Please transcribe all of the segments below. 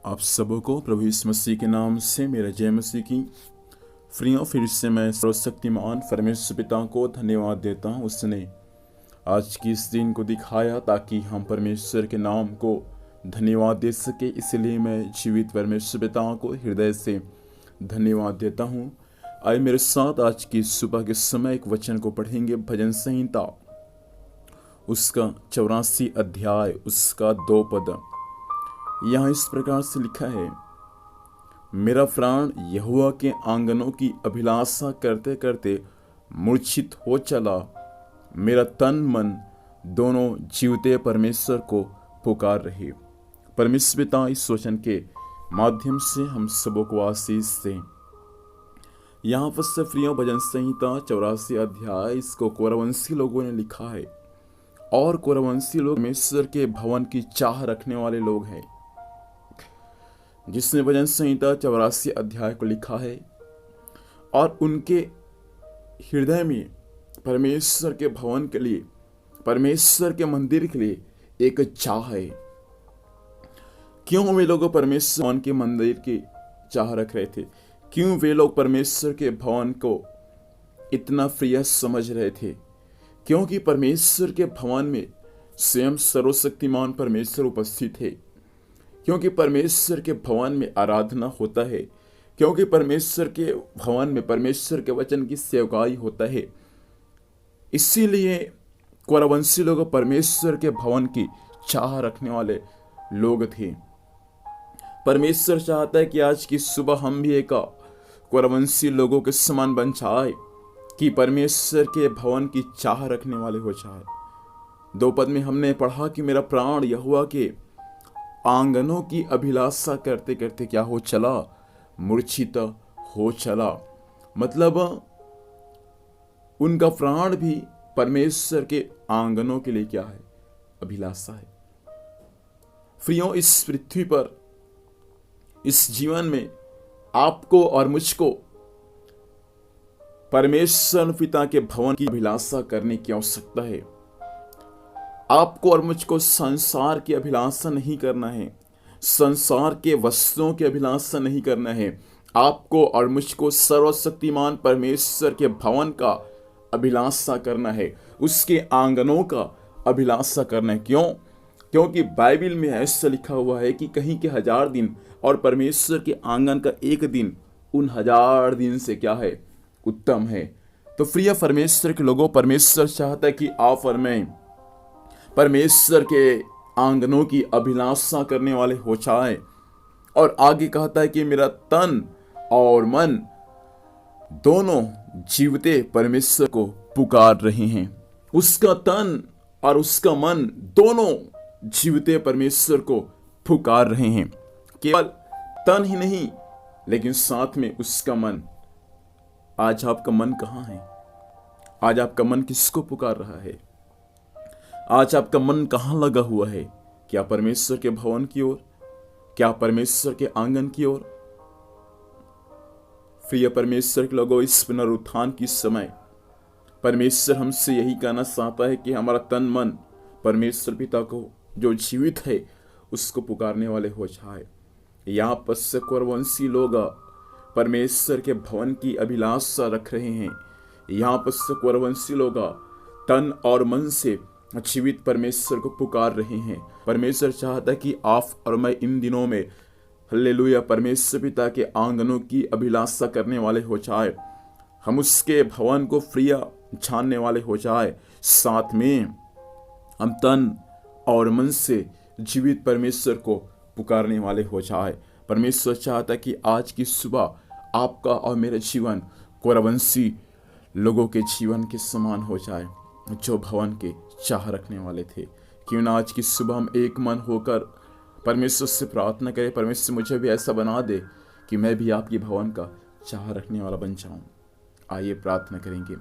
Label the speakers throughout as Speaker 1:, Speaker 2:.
Speaker 1: आप सबों को प्रभु यीशु मसीह के नाम से मेरा जय मसीह की। फ्रियों फिर से मैं सर्वशक्तिमान परमेश्वर पिता को धन्यवाद देता हूँ। उसने आज की इस दिन को दिखाया ताकि हम परमेश्वर के नाम को धन्यवाद दे सके। इसलिए मैं जीवित परमेश्वर पिता को हृदय से धन्यवाद देता हूँ। आइए मेरे साथ आज की सुबह के समय एक वचन को पढ़ेंगे। भजन संहिता उसका 84 अध्याय उसका 2 पद। यहाँ इस प्रकार से लिखा है, मेरा प्राण यहोवा के आंगनों की अभिलाषा करते करते मूर्छित हो चला। मेरा तन मन दोनों जीवते परमेश्वर को पुकार रहे। परमेश्वर पिता इस वचन के माध्यम से हम सबों को आशीष दें। यहाँ पर से प्रियों भजन संहिता 84 अध्याय इसको कोरवंशी लोगों ने लिखा है और कोरवंशी लोग परमेश्वर के भवन की चाह रखने वाले लोग हैं। जिसने भजन संहिता 84 अध्याय को लिखा है और उनके हृदय में परमेश्वर के भवन के लिए, परमेश्वर के मंदिर के लिए एक चाह है। क्यों वे लोग परमेश्वर भवन के मंदिर की चाह रख रहे थे? क्यों वे लोग परमेश्वर के भवन को इतना प्रिय समझ रहे थे? क्योंकि परमेश्वर के भवन में स्वयं सर्वशक्तिमान परमेश्वर उपस्थित है। क्योंकि परमेश्वर के भवन में आराधना होता है। क्योंकि परमेश्वर के भवन में परमेश्वर के वचन की सेवकाई होता है। इसीलिए कोरवंशी लोग परमेश्वर के भवन की चाह रखने वाले लोग थे। परमेश्वर चाहता है कि आज की सुबह हम भी एक कोरवंशी लोगों के समान बन जाए, कि परमेश्वर के भवन की चाह रखने वाले हो जाए। 2 पद में हमने पढ़ा कि मेरा प्राण यहोवा के आंगनों की अभिलाषा करते करते क्या हो चला? मूर्छित हो चला। मतलब उनका प्राण भी परमेश्वर के आंगनों के लिए क्या है? अभिलाषा है। प्रियों, इस पृथ्वी पर, इस जीवन में आपको और मुझको परमेश्वर पिता के भवन की अभिलाषा करने की आवश्यकता है। आपको और मुझको संसार की अभिलाषा नहीं करना है, संसार के वस्तुओं की अभिलाषा नहीं करना है। आपको और मुझको सर्वशक्तिमान परमेश्वर के भवन का अभिलाषा करना है, उसके आंगनों का अभिलाषा करना है। क्यों? क्योंकि बाइबल में ऐसा लिखा हुआ है कि कहीं के 1000 दिन और परमेश्वर के आंगन का 1 दिन उन 1000 दिन से क्या है? उत्तम है। तो प्रिय परमेश्वर के लोगों, परमेश्वर चाहता है कि आप और मैं परमेश्वर के आंगनों की अभिलाषा करने वाले हो जाए। और आगे कहता है कि मेरा तन और मन दोनों जीवते परमेश्वर को पुकार रहे हैं। उसका तन और उसका मन दोनों जीवते परमेश्वर को पुकार रहे हैं। केवल तन ही नहीं, लेकिन साथ में उसका मन। आज आपका मन कहाँ है? आज आपका मन किसको पुकार रहा है? आज आपका मन कहाँ लगा हुआ है? क्या परमेश्वर के भवन की ओर? क्या परमेश्वर के आंगन की ओर? प्रिय परमेश्वर के लोगों, इस पुनरुत्थान की समय परमेश्वर हमसे यही कहना चाहता है कि हमारा तन मन परमेश्वर पिता को जो जीवित है उसको पुकारने वाले हो जाए। यहाँ पर से कोरवंशी लोग परमेश्वर के भवन की अभिलाषा रख रहे हैं। यहाँ पर से कोरवंशी लोग तन और मन से जीवित परमेश्वर को पुकार रहे हैं। परमेश्वर चाहता है कि आप और मैं इन दिनों में हालेलुया परमेश्वर पिता के आंगनों की अभिलाषा करने वाले हो जाए। हम उसके भवन को प्रिय जानने वाले हो जाए। साथ में हम तन और मन से जीवित परमेश्वर को पुकारने वाले हो जाए। परमेश्वर चाहता है कि आज की सुबह आपका और मेरा जीवन कोरवंशी लोगों के जीवन के समान हो जाए, जो भवन के चाह रखने वाले थे। क्यों ना आज की सुबह हम एक मन होकर परमेश्वर से प्रार्थना करें, परमेश्वर मुझे भी ऐसा बना दे कि मैं भी आपकी भवन का चाह रखने वाला बन जाऊं। आइए प्रार्थना करेंगे।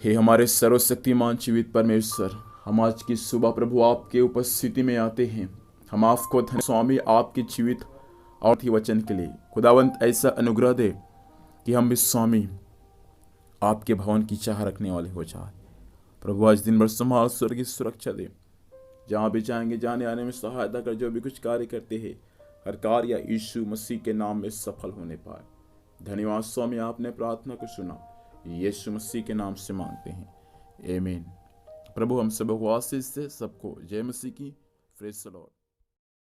Speaker 1: हे हमारे सर्वशक्तिमान जीवित परमेश्वर, हम आज की सुबह प्रभु आपके उपस्थिति में आते हैं। हम आपको धन्यवाद स्वामी आपके जीवित और वचन के लिए। खुदावंत ऐसा अनुग्रह दे कि हम भी स्वामी आपके भवन की चाह रखने वाले हो जाए। प्रभु आज दिन भर संभाल, स्वर्ग की सुरक्षा दे। जहाँ भी जाएंगे जाने आने में सहायता कर, जो भी कुछ कार्य करते हैं हर कार्य यीशु मसीह के नाम में सफल होने पाए। धन्यवाद स्वामी, आपने प्रार्थना को सुना। यीशु मसीह के नाम से मांगते हैं, आमीन। प्रभु हम सब को आशीष दे। सबको जय मसीह की। Praise the Lord.